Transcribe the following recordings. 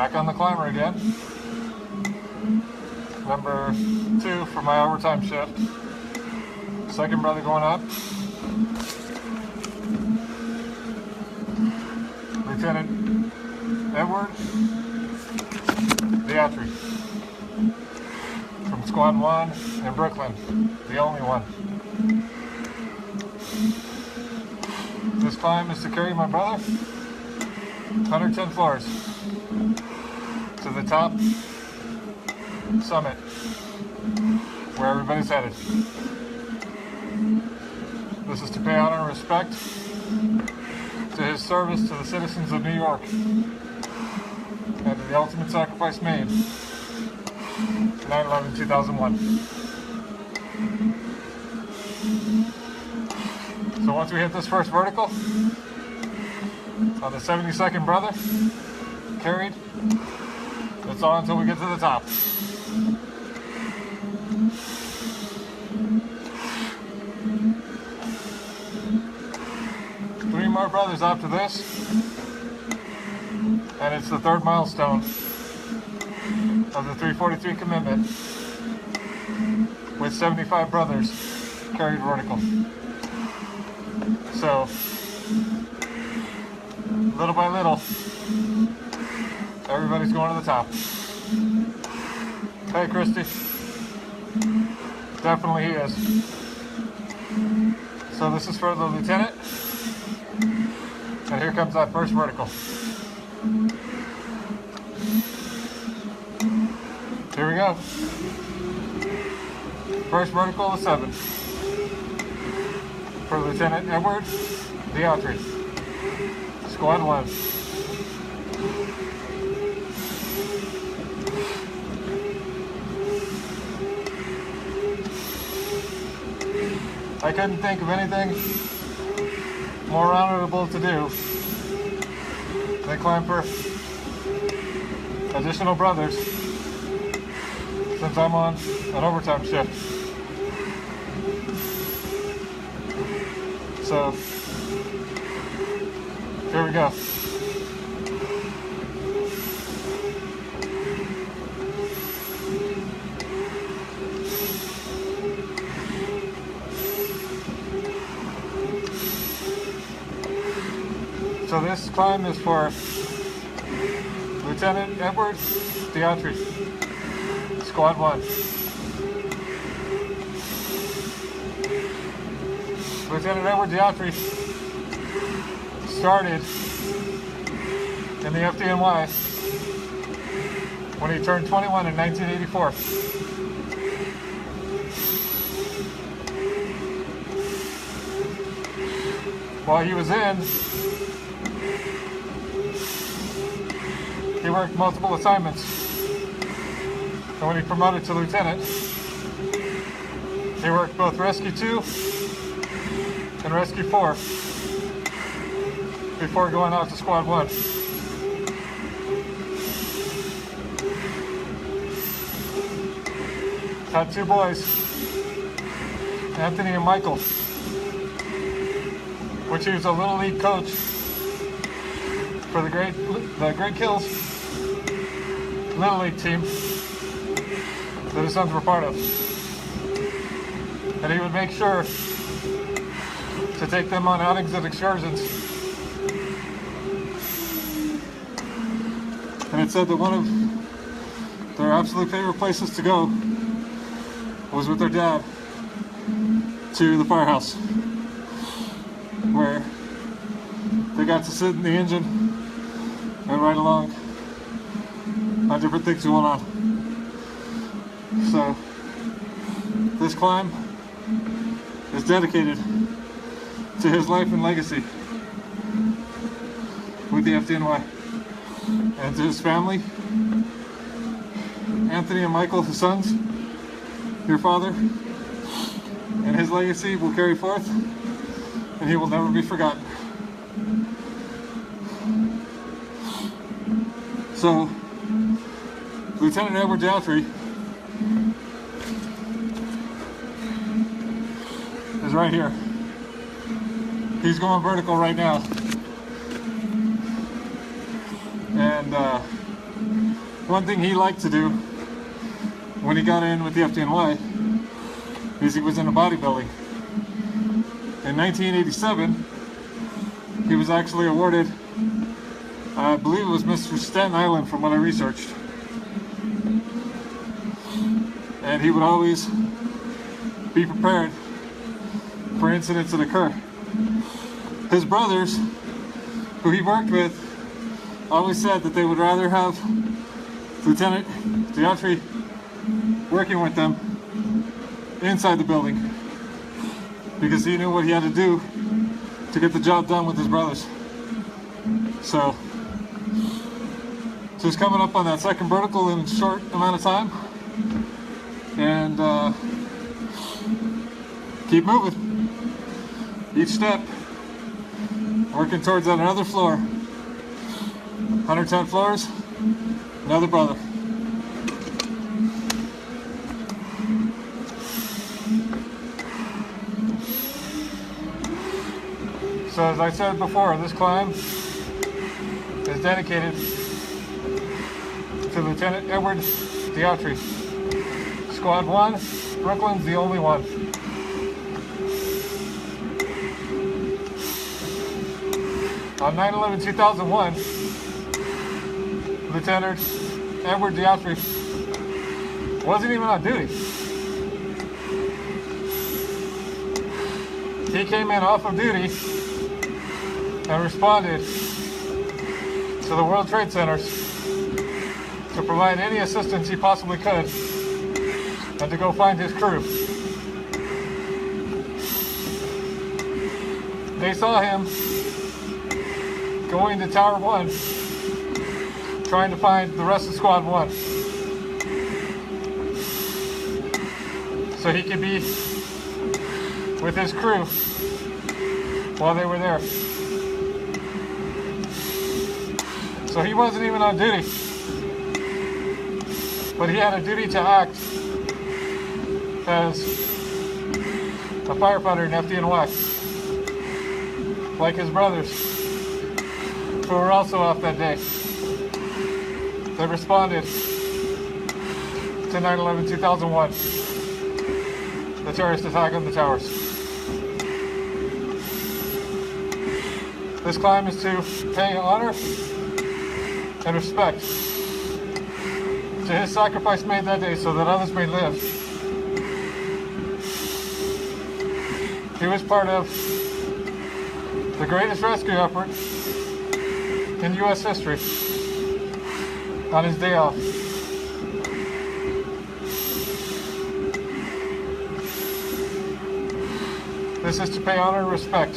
Back on the climber again. Number 2 for my overtime shift. Second brother going up. Lieutenant Edward Diatri from Squad 1 in Brooklyn, the only one. This climb is to carry my brother 110 floors to the top summit where everybody's headed. This is to pay honor and respect to his service to the citizens of New York and to the ultimate sacrifice made 9/11/2001. So once we hit this first vertical on the 72nd brother carried, that's all until we get to the top. 3 more brothers after this, and it's the 3rd milestone of the 343 commitment with 75 brothers carried vertical. So, little by little, everybody's going to the top. Hey, Christy. Definitely he is. So this is for the lieutenant. And here comes that first vertical. Here we go. First vertical is 7. For Lieutenant Edward Diatri, Squad 1. I couldn't think of anything more honorable to do than climb for additional brothers since I'm on an overtime shift. So, here we go. So this climb is for Lieutenant Edward Diatri, Squad 1. Lieutenant Edward Diatri started in the FDNY when he turned 21 in 1984. While he was in, he worked multiple assignments, and when he promoted to lieutenant, he worked both Rescue 2 and Rescue 4 before going out to Squad 1. Had 2 boys, Anthony and Michael, which he was a Little League coach for the Great Kills Little League team that his sons were part of. And he would make sure to take them on outings and excursions. And it said that one of their absolute favorite places to go was with their dad to the firehouse, where they got to sit in the engine and ride along on different things going on. So this climb is dedicated to his life and legacy with the FDNY, and to his family, Anthony and Michael, his sons, your father, and his legacy will carry forth, and he will never be forgotten. So, Lieutenant Edward Diatri is right here. He's going vertical right now. And One thing he liked to do when he got in with the FDNY is he was into bodybuilding. In 1987, he was actually awarded, I believe it was Mr. Staten Island from what I researched. And he would always be prepared for incidents that occur. His brothers, who he worked with, always said that they would rather have Lieutenant Diatri working with them inside the building because he knew what he had to do to get the job done with his brothers. So he's coming up on that second vertical in a short amount of time, and keep moving. Each step, working towards that another floor. 110 floors, another brother. So as I said before, this climb is dedicated to Lieutenant Edward Diatri. Squad 1, Brooklyn's the only one. On 9/11/2001, Lieutenant Edward Diatri wasn't even on duty. He came in off of duty and responded to the World Trade Centers to provide any assistance he possibly could and to go find his crew. They saw him going to Tower 1 trying to find the rest of Squad 1 so he could be with his crew while they were there. So he wasn't even on duty, but he had a duty to act as a firefighter in FDNY, like his brothers, who were also off that day. They responded to 9/11/2001, the terrorist attack on the towers. This climb is to pay honor and respect to his sacrifice made that day so that others may live. He was part of the greatest rescue effort in U.S. history on his day off. This is to pay honor and respect.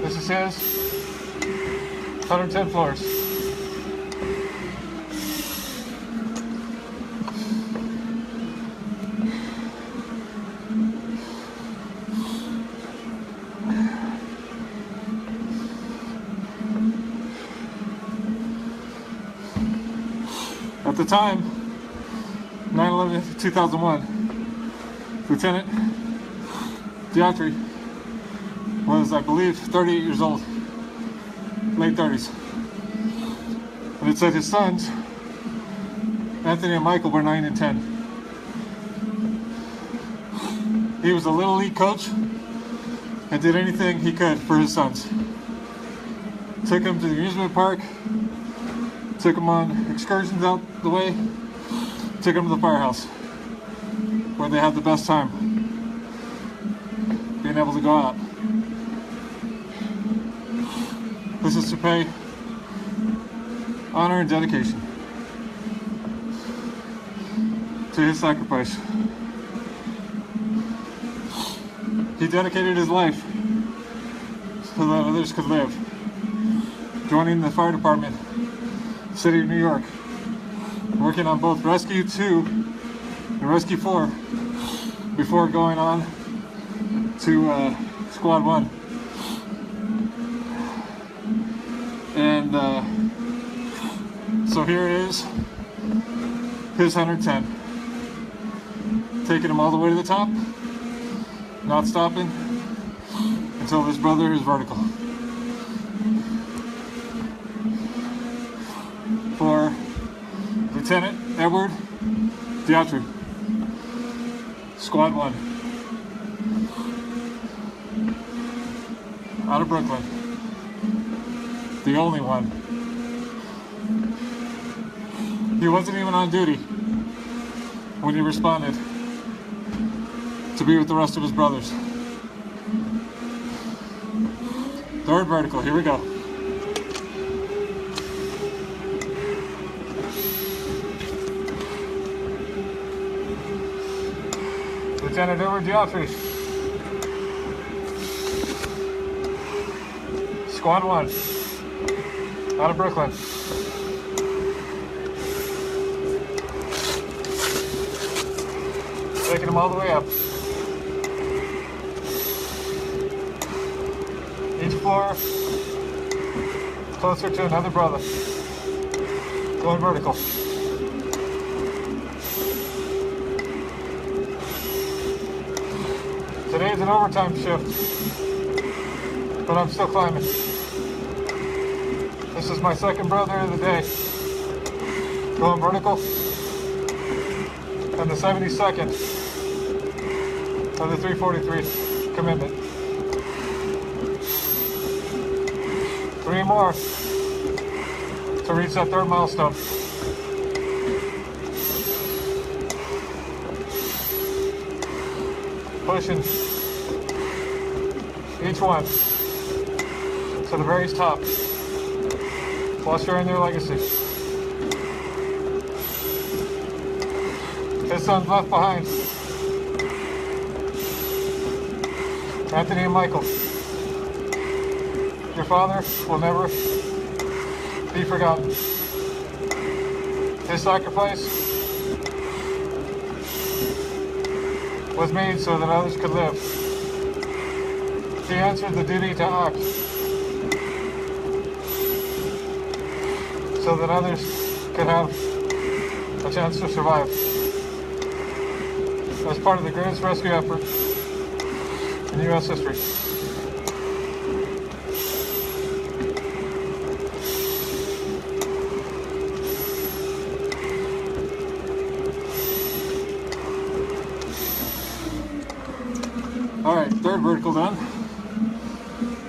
This is his 110 floors. At the time, 9/11/2001, Lieutenant Diatri was, I believe, 38 years old, late 30s. And it said his sons, Anthony and Michael, were 9 and 10. He was a Little League coach and did anything he could for his sons. Took them to the amusement park, took them on excursions out the way, took them to the firehouse, where they had the best time being able to go out. This is to pay honor and dedication to his sacrifice. He dedicated his life so that others could live, joining the fire department, City of New York, working on both Rescue 2 and Rescue 4 before going on to Squad 1. And so here is his 110, taking him all the way to the top, not stopping until his brother is vertical. Lieutenant Edward Diatri, Squad 1, out of Brooklyn, the only one. He wasn't even on duty when he responded to be with the rest of his brothers. Third vertical, here we go. Lieutenant Edward Diatri, Squad 1, out of Brooklyn. Taking him all the way up. Each floor closer to another brother. Going vertical. Today is an overtime shift, but I'm still climbing. This is my second brother of the day. Going vertical. And the 72nd of the 343 commitment. 3 more to reach that third milestone. Pushing each one to the very top while sharing their legacy. His sons left behind, Anthony and Michael. Your father will never be forgotten. His sacrifice was made so that others could live. He answered the duty to act so that others could have a chance to survive. As part of the greatest rescue effort in U.S. history. All right, third vertical done.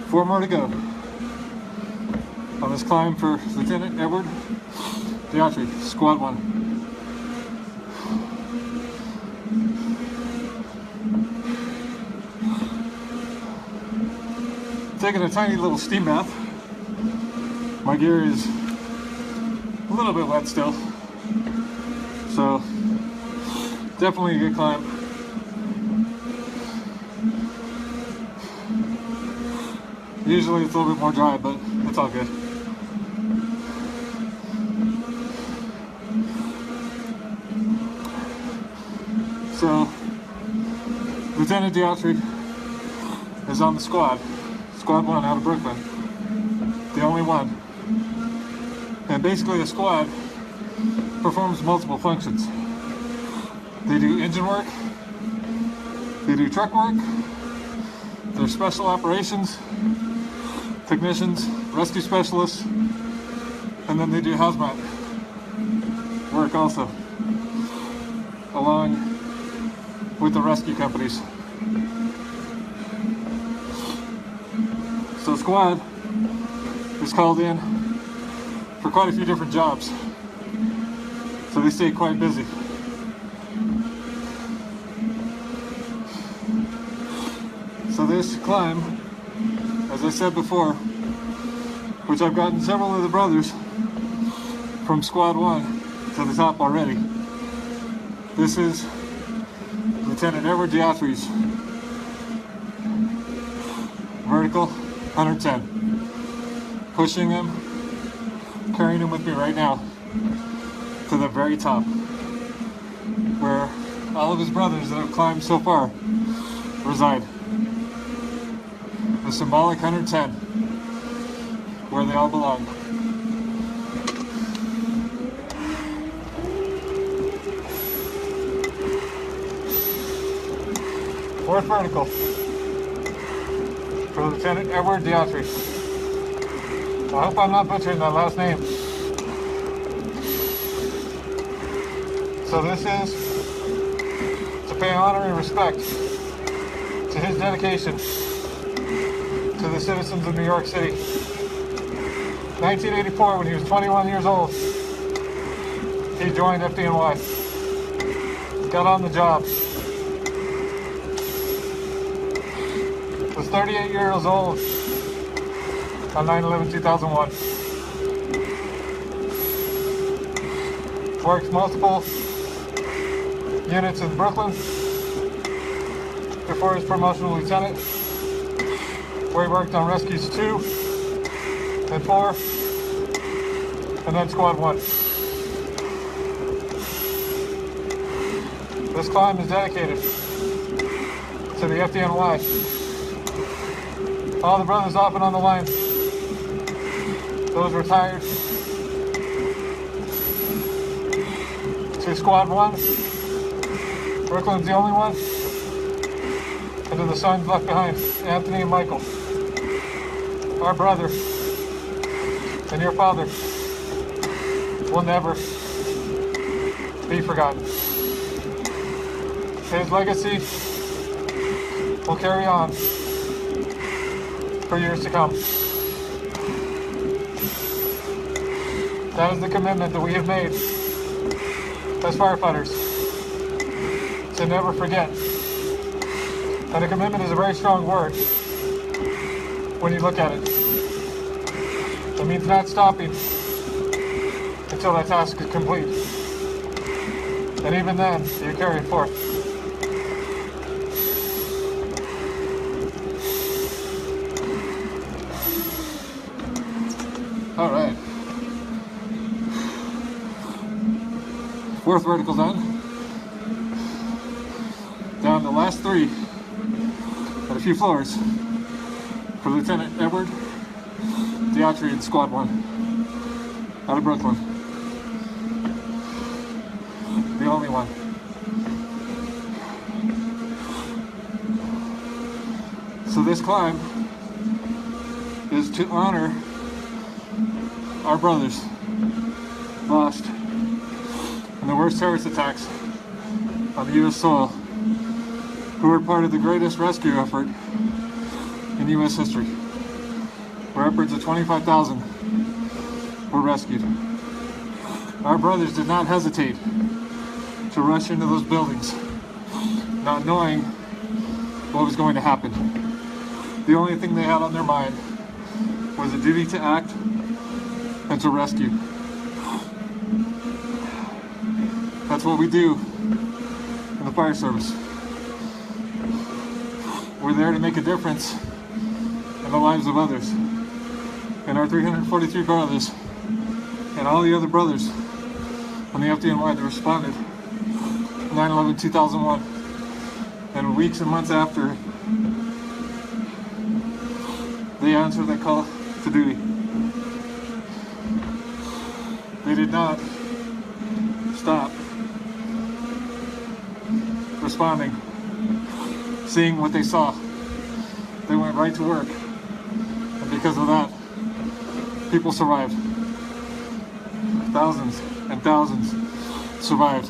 4 more to go on this climb for Lieutenant Edward Diatri, Squad 1. Taking a tiny little steam bath. My gear is a little bit wet still, so definitely a good climb. Usually it's a little bit more dry, but it's all good. So, Lieutenant Diatri is on the squad. Squad 1 out of Brooklyn. The only one. And basically a squad performs multiple functions. They do engine work, they do truck work, they're special operations, technicians, rescue specialists, and then they do hazmat work also, along with the rescue companies. So squad is called in for quite a few different jobs, so they stay quite busy. So this climb, as I said before, which I've gotten several of the brothers from Squad 1 to the top already. This is Lieutenant Edward Diatri's vertical 110. Pushing him, carrying him with me right now to the very top, where all of his brothers that have climbed so far reside. The symbolic 110, where they all belong. Fourth vertical for Lieutenant Edward Diatri. I hope I'm not butchering that last name. So this is to pay honor and respect to his dedication to the citizens of New York City. 1984, when he was 21 years old, he joined FDNY. Got on the job. Was 38 years old on 9/11/2001. Worked multiple units in Brooklyn before his promotion to lieutenant, where he worked on rescues 2 and 4, and then Squad 1. This climb is dedicated to the FDNY. All the brothers off and on the line, those retired, to Squad 1, Brooklyn's the only one, and to the sons left behind, Anthony and Michael, our brother and your father will never be forgotten. His legacy will carry on for years to come. That is the commitment that we have made as firefighters, to never forget. And a commitment is a very strong word when you look at it. It means not stopping until that task is complete. And even then, you carry it forth. All right. Fourth vertical done. Down the last 3 at a few floors for Lieutenant Edward Diatri in Squad 1 out of Brooklyn. The only one. So this climb is to honor our brothers lost in the worst terrorist attacks on the U.S. soil, who were part of the greatest rescue effort in U.S. history, where upwards of 25,000 were rescued. Our brothers did not hesitate to rush into those buildings, not knowing what was going to happen. The only thing they had on their mind was a duty to act and to rescue. That's what we do in the fire service. We're there to make a difference in the lives of others. And our 343 brothers and all the other brothers on the FDNY that responded 9/11/2001 and weeks and months after, they answered that call to duty. They did not stop responding, seeing what they saw. They went right to work, and because of that, people survived. Thousands and thousands survived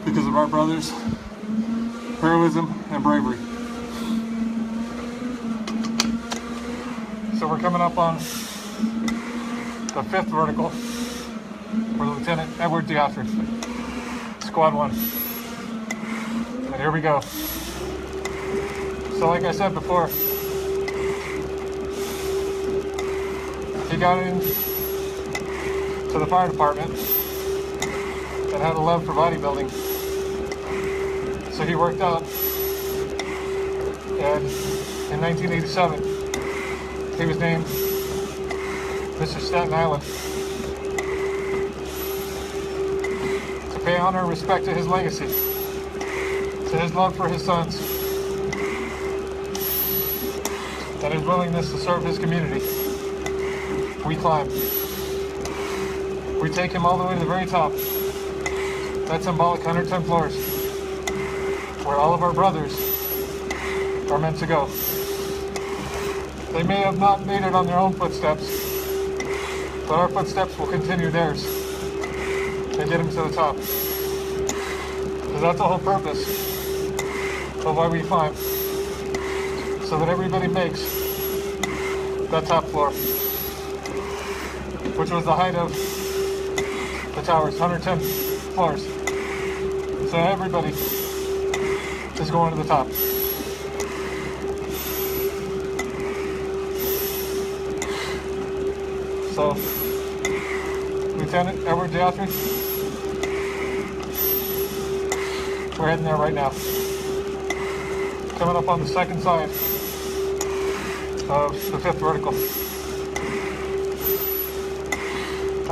because of our brothers' heroism and bravery. So we're coming up on the 5th vertical for Lieutenant Edward Diatri, Squad 1. And here we go. So like I said before, he got in to the fire department and had a love for bodybuilding. So he worked out, and in 1987, he was named Mr. Staten Island. To pay honor and respect to his legacy, to his love for his sons, and his willingness to serve his community, we climb. We take him all the way to the very top. That symbolic 110 floors, where all of our brothers are meant to go. They may have not made it on their own footsteps, but our footsteps will continue theirs and get them to the top. that's the whole purpose of why we climb, so that everybody makes that top floor, which was the height of the towers, 110 floors. So everybody is going to the top. So, Lieutenant Edward Diatry, we're heading there right now. Coming up on the second side of the 5th vertical.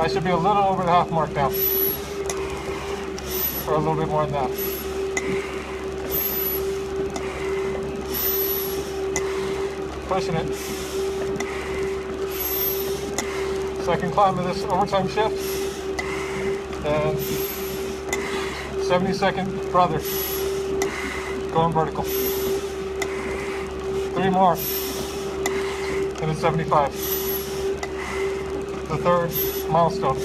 I should be a little over the half mark now, or a little bit more than that. Pushing it. Second climb of this overtime shift, and 72nd brother going vertical. 3 more, and it's 75. The 3rd milestone.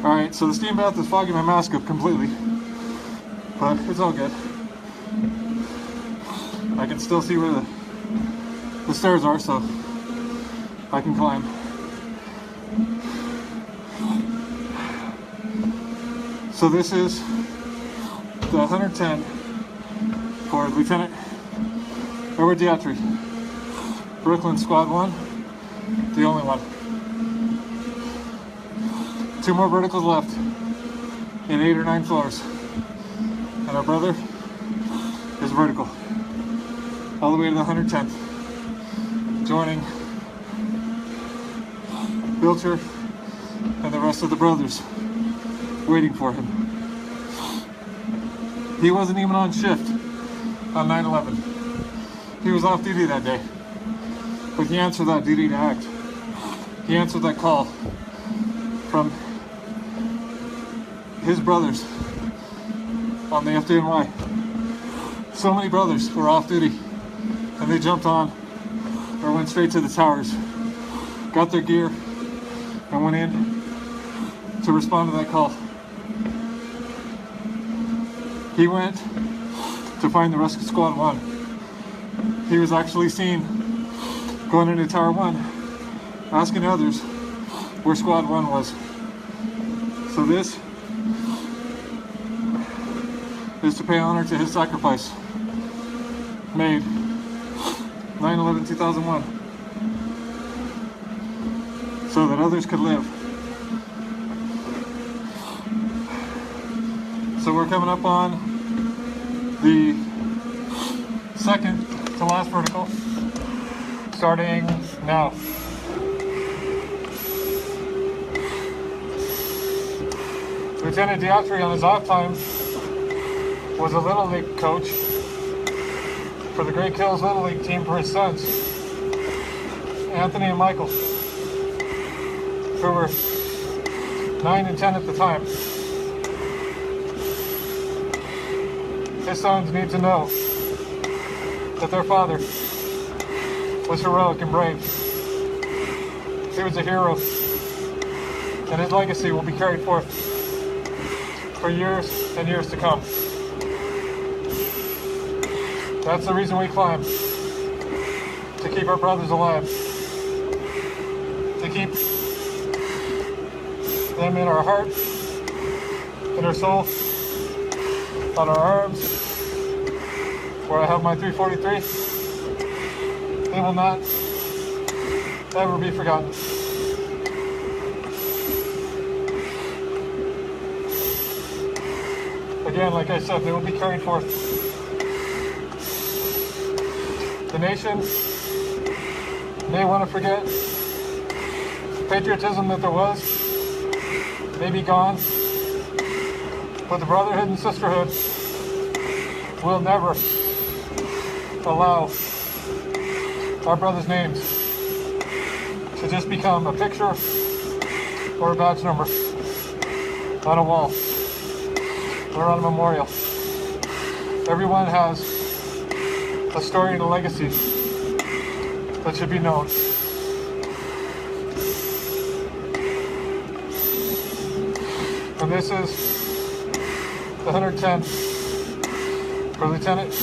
Alright, so the steam bath is fogging my mask up completely, but it's all good. I can still see where the stairs are, so I can climb. So this is the 110 for Lieutenant Edward Diatry, Brooklyn Squad 1, the only one. 2 more verticals left in 8 or 9 floors, and our brother is vertical all the way to the 110th, joining Bilcher and the rest of the brothers waiting for him. He wasn't even on shift on 9/11. He was off duty that day, but he answered that duty to act. He answered that call from his brothers on the FDNY. So many brothers were off duty, and they jumped on or went straight to the towers, got their gear, and went in to respond to that call. He went to find the rest of Squad 1. He was actually seen going into Tower 1, asking others where Squad 1 was. So this is to pay honor to his sacrifice made 9/11/2001, so that others could live. So we're coming up on the second to last vertical, starting now. Lieutenant Diatry on his off time was a Little League coach for the Great Kills Little League team for his sons, Anthony and Michael, who were 9 and 10 at the time. His sons need to know that their father was heroic and brave. He was a hero, and his legacy will be carried forth for years and years to come. That's the reason we climb, to keep our brothers alive, to keep them in our heart, in our soul, on our arms, where I have my 343. They will not ever be forgotten. Again, like I said, they will be carried forth. The nation may want to forget the patriotism that there was, may be gone, but the brotherhood and sisterhood will never allow our brothers' names to just become a picture or a badge number on a wall or on a memorial. Everyone has a story and a legacy that should be known. And this is the 110 for Lieutenant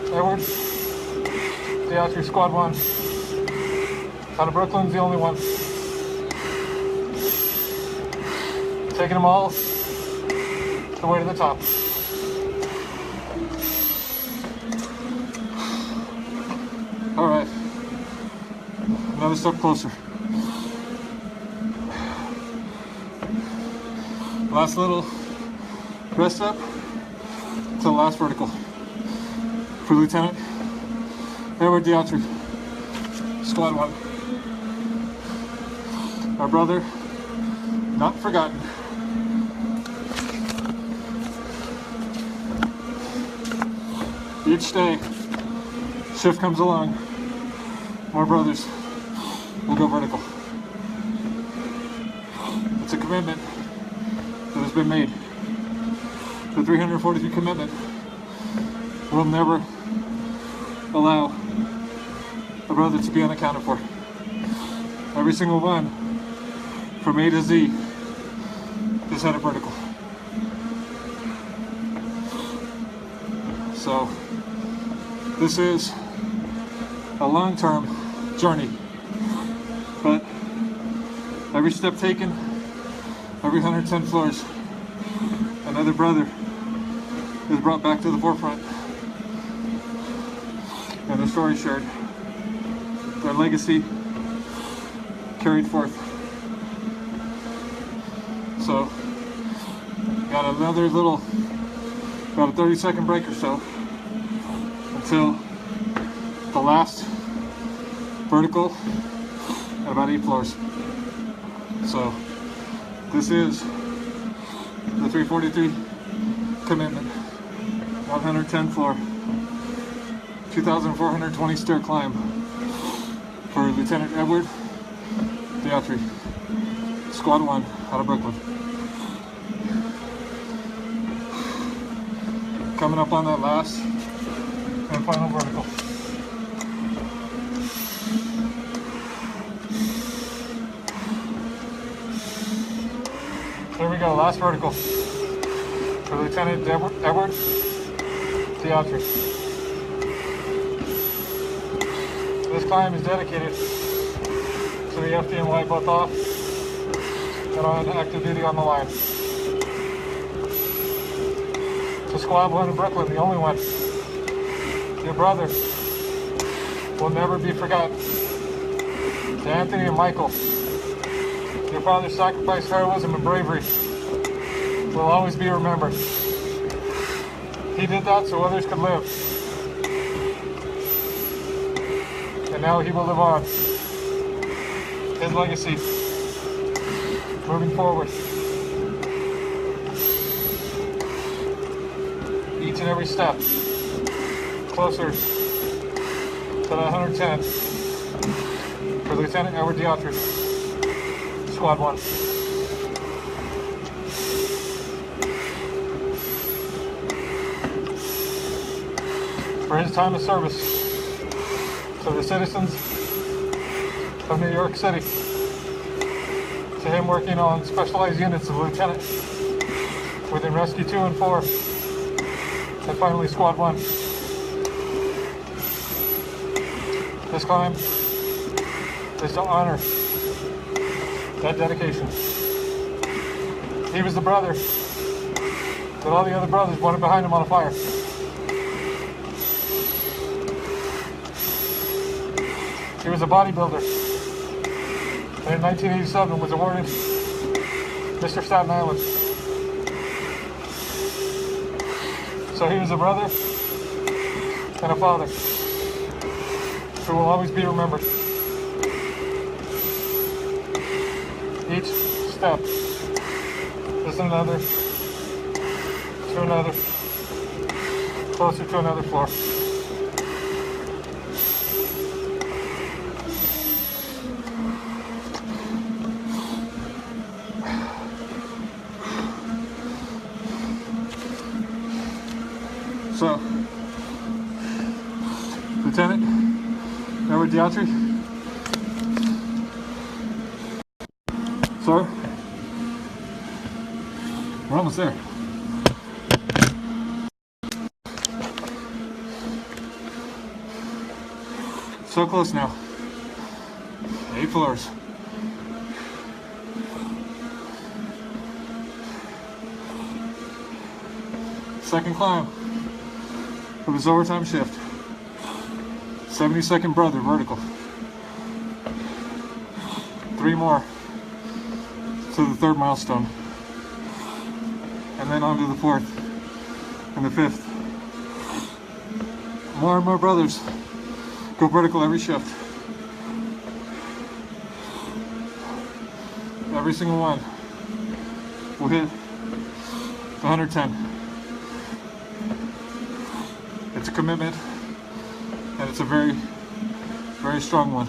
Edward Diatri, Squad 1. Out of Brooklyn's the only one. Taking them all the way to the top. All right, another step closer. Last little rest up to the last vertical for Lieutenant Edward Diatri, Squad 1. Our brother, not forgotten. Each day, shift comes along, more brothers will go vertical. It's a commitment that has been made. The 343 commitment will never allow a brother to be unaccounted for. Every single one, from A to Z, is headed vertical. So, this is a long-term journey, but every step taken, every 110 floors, another brother is brought back to the forefront, and their story shared, their legacy carried forth. So, got another little, about a 30-second break or so, until the last vertical at about 8 floors. So this is the 343 commitment, 110 floor, 2,420 stair climb for Lieutenant Edward Diatri, Squad 1 out of Brooklyn. Coming up on that last and final vertical. There we go, last vertical for Lieutenant Edward Diatri. This climb is dedicated to the FDNY both off and on active duty on the line. To Squad 1 in Brooklyn, the only one. Your brother will never be forgotten. To Anthony and Michael, your father's sacrifice, heroism, and bravery will always be remembered. He did that so others could live. And now he will live on. His legacy, moving forward. Each and every step, closer to the 110 for Lieutenant Edward Diatri, Squad 1. For his time of service to the citizens of New York City, to him working on specialized units of lieutenant within Rescue 2 and 4, and finally Squad 1. This climb is to honor that dedication. He was the brother that all the other brothers wanted behind him on a fire. He was a bodybuilder, and in 1987 was awarded Mr. Staten Island. So he was a brother and a father who will always be remembered. Each step is another, to another, closer to another floor. So, Lieutenant Edward Diatri, sir, we're almost there. So close now. 8 floors. Second climb of his overtime shift. 72nd brother, vertical. 3 more to the 3rd milestone. And then on to the 4th and the 5th. More and more brothers go vertical every shift. Every single one will hit 110. It's a commitment, and it's a very, very strong one.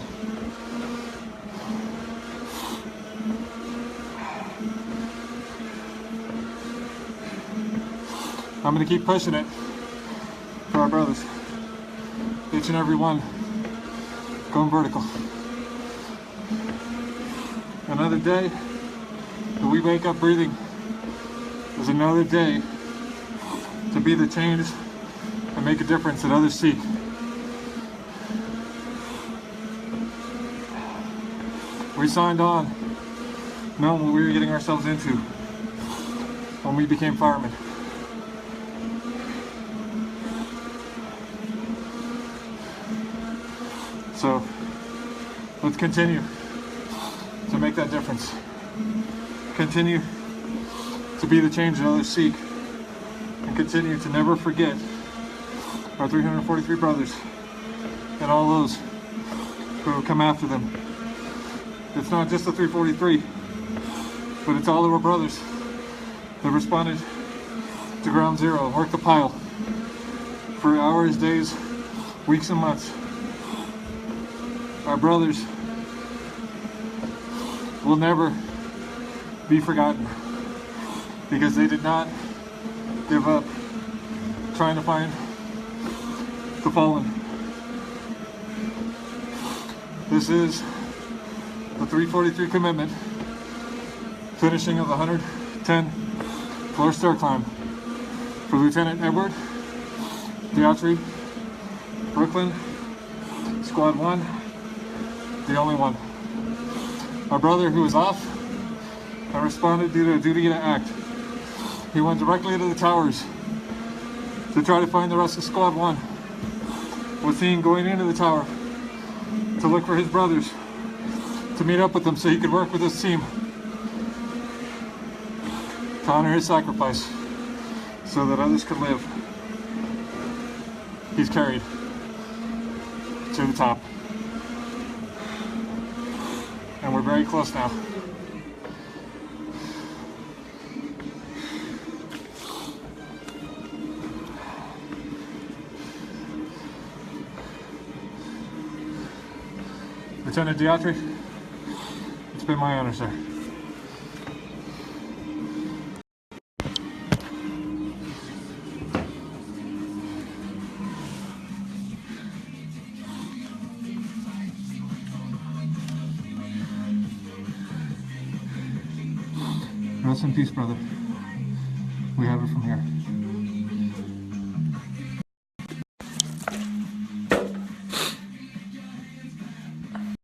I'm going to keep pushing it for our brothers. Each and every one going vertical. Another day that we wake up breathing is another day to be the change and make a difference that others seek. We signed on knowing what we were getting ourselves into when we became firemen. So let's continue to make that difference. Continue to be the change that others seek, and continue to never forget our 343 brothers and all those who have come after them. It's not just the 343, but it's all of our brothers that responded to ground zero and worked the pile for hours, days, weeks, and months. Our brothers will never be forgotten because they did not give up trying to find the fallen. This is the 343 commitment, finishing of the 110 floor stair climb for Lieutenant Edward Diatri, Brooklyn, Squad 1, the only one. Our brother who was off and responded due to a duty to act. He went directly into the towers to try to find the rest of Squad 1. Was seen going into the tower to look for his brothers, to meet up with them so he could work with his team to honor his sacrifice so that others could live. He's carried to the top. And we're very close now. Lieutenant Diatri, it's been my honor, sir. Rest in peace, brother. We have it from here.